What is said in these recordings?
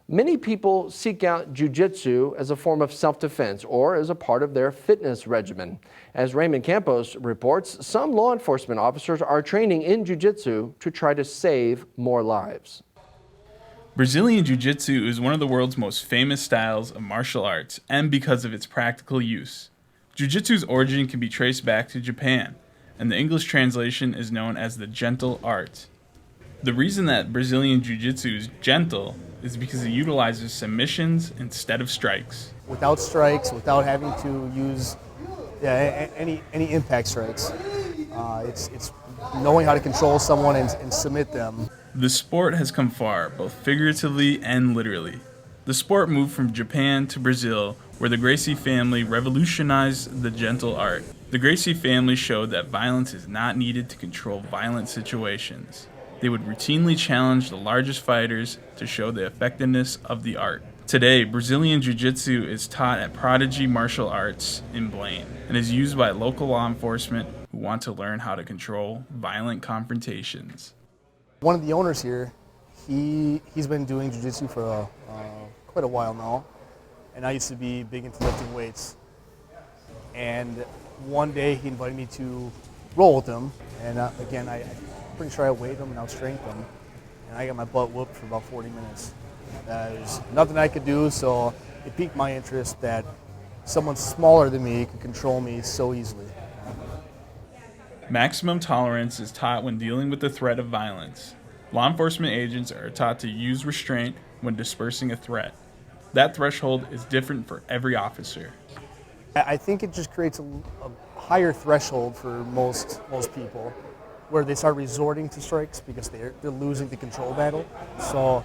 Many people seek out Jiu-Jitsu as a form of self-defense or as a part of their fitness regimen. As Raymond Campos reports, some law enforcement officers are training in Jiu-Jitsu to try to save more lives. Brazilian Jiu-Jitsu is one of the world's most famous styles of martial arts, and because of its practical use. Jiu-Jitsu's origin can be traced back to Japan, and the English translation is known as the gentle art. The reason that Brazilian Jiu-Jitsu is gentle is because it utilizes submissions instead of strikes. Without strikes, without having to use any impact strikes, it's knowing how to control someone and submit them. The sport has come far, both figuratively and literally. The sport moved from Japan to Brazil, where the Gracie family revolutionized the gentle art. The Gracie family showed that violence is not needed to control violent situations. They would routinely challenge the largest fighters to show the effectiveness of the art. Today, Brazilian Jiu-Jitsu is taught at Prodigy Martial Arts in Blaine and is used by local law enforcement who want to learn how to control violent confrontations. One of the owners here, he's been doing Jiu-Jitsu for quite a while now, and I used to be big into lifting weights. And one day he invited me to roll with him, and again, I'm pretty sure I weighed him and outstrengthed him, and I got my butt whooped for about 40 minutes. There's nothing I could do, so it piqued my interest that someone smaller than me could control me so easily. Maximum tolerance is taught when dealing with the threat of violence. Law enforcement agents are taught to use restraint when dispersing a threat. That threshold is different for every officer. I think it just creates a higher threshold for most people, where they start resorting to strikes because they're losing the control battle. So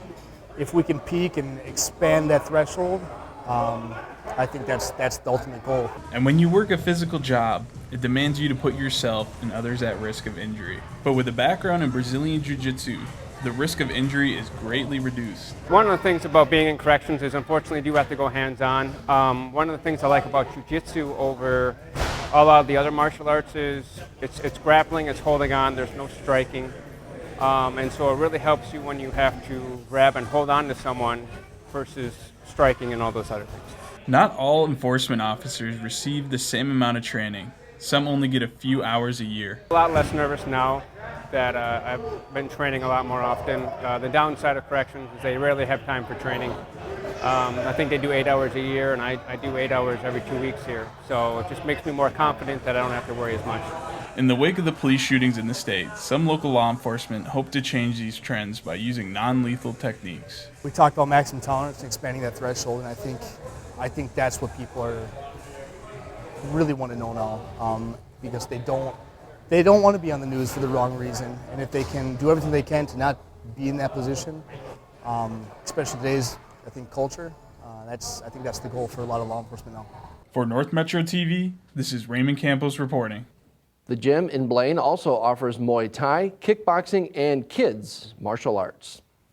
if we can peak and expand that threshold, I think that's the ultimate goal. And when you work a physical job, it demands you to put yourself and others at risk of injury. But with a background in Brazilian Jiu-Jitsu, the risk of injury is greatly reduced. One of the things about being in corrections is unfortunately you do have to go hands-on. One of the things I like about Jiu-Jitsu over a lot of the other martial arts is it's grappling, it's holding on, there's no striking. And so it really helps you when you have to grab and hold on to someone versus striking and all those other things. Not all enforcement officers receive the same amount of training. Some only get a few hours a year. A lot less nervous now that I've been training a lot more often. The downside of corrections is they rarely have time for training. I think they do 8 hours a year, and I do 8 hours every 2 weeks here. So it just makes me more confident that I don't have to worry as much. In the wake of the police shootings in the state, some local law enforcement hope to change these trends by using non-lethal techniques. We talked about maximum tolerance and expanding that threshold, and I think that's what people really want to know now, because they don't want to be on the news for the wrong reason, and if they can do everything they can to not be in that position, especially today's culture, I think that's the goal for a lot of law enforcement now. For North Metro TV, this is Raymond Campos reporting. The gym in Blaine also offers Muay Thai, kickboxing, and kids martial arts.